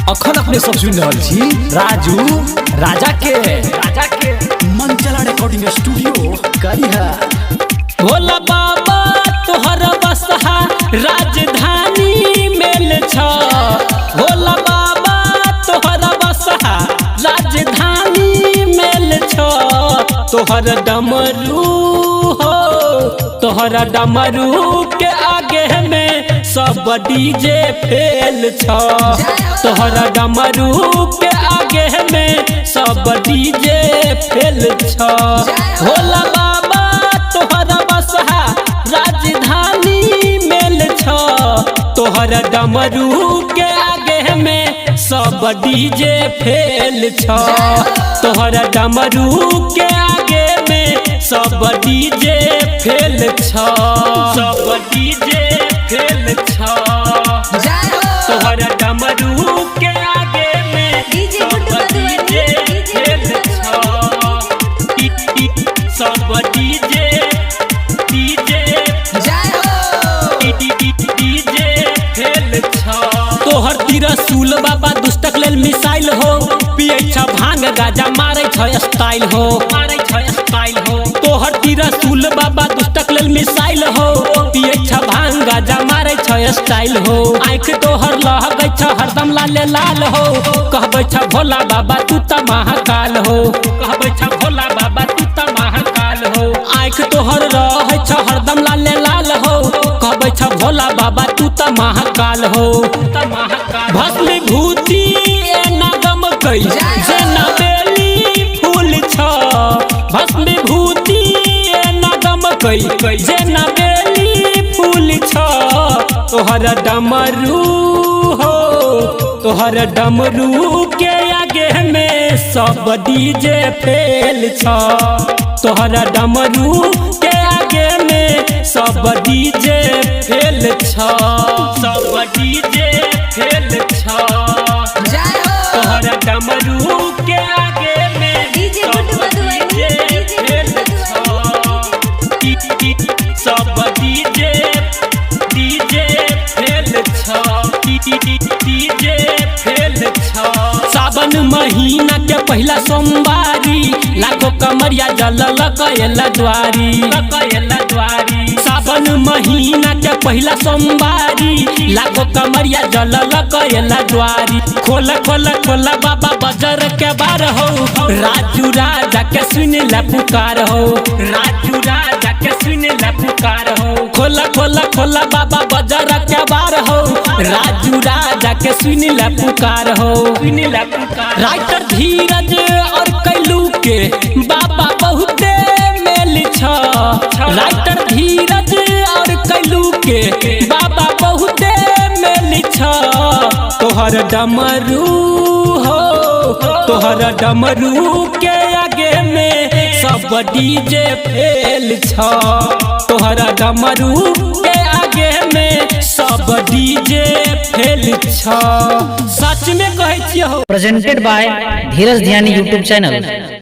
अखन अपने सब सुन रहल छी राजू राजा के मंचला रिकॉर्डिंग स्टूडियो करिहा। भोला बाबा तोहर बसहा राजधानी मेल छ। भोला बाबा तोहर बसहा राजधानी मेल छ। तोहर डमरू हो तोहर डमरू के आगे में सब डीजे फेल छ। तोहर डमरू के आगे में सब डीजे फेल छ। भोला बाबा तोहर बसहा राजधानी मेल छ। तोहर डमरू के आगे में सब डीजे फेल छ। तोहर डमरू के आगे में सब डीजे फेल छ। सब डीजे फेल छ। तोहर डमरू के आगे में सब डीजे फेल छ। सब डीजे फेल छ। तोहर तिरसुल बाबा दुष्टक लेल मिसाइल हो। पियै छ भांग गाजा मारै छ स्टाइल हो। तोहर तिरसुल बाबा दुष्टक लेल मिसाइल हो। पियै छ भांग गाजा मारै छ स्टाइल हो। आँख तोहर लहगै छ हरदम लाले लाल हो। कहबै छ भोला बाबा तू त महाकाल हो। कहबै छ भोला बाबा तू त महाकाल हो। आँख तोहर रहै छ हरदम लाले लाल हो। कहबै छ भोला बाबा तू त महाकाल हो। भस्म भूति नागम कई जेना बेली फूल छ। भस्म भूति नागम कई जेना बेली फूल छ। तोहर डमरू हो तोहर डमरू के आगे में सब डीजे फेल छ। तोहर डमरू के आगे में सब डीजे फेल छ। सब डीजे फेल छ। तोहर डमरू के आगे में सब डीजे फेल छ। सब डीजे फेल छ। डीजे फेल छ। सावन महीना के पहला सोमवारी लाखों कमरिया जल लगेला द्वारी। सावन महीना के पहला सोमवारी लाखों कमरिया जल लगेला द्वारी। खोल खोल खोल बाबा बजर के बार हो। राजू राजा के सुन ला पुकार हो। राजू राजा के सुन ला पुकार हो। खोल खोल खोल बाबा बजर के बार हो। राजू राजा के सुन ला पुकार हो। राइटर धीरज और कैलू के बाबा बहुते मेल छ। राइटर धीरज और कैलू के बाबा बहुते मेल छ। तोहर डमरू हो तोहर डमरू के आगे में सब डीजे फेल छ। तोहर डमरू के आगे में सब डीजे फेल छ। सच में कहै छियै हो। Presented by Dheeraj Dhyani YouTube channel.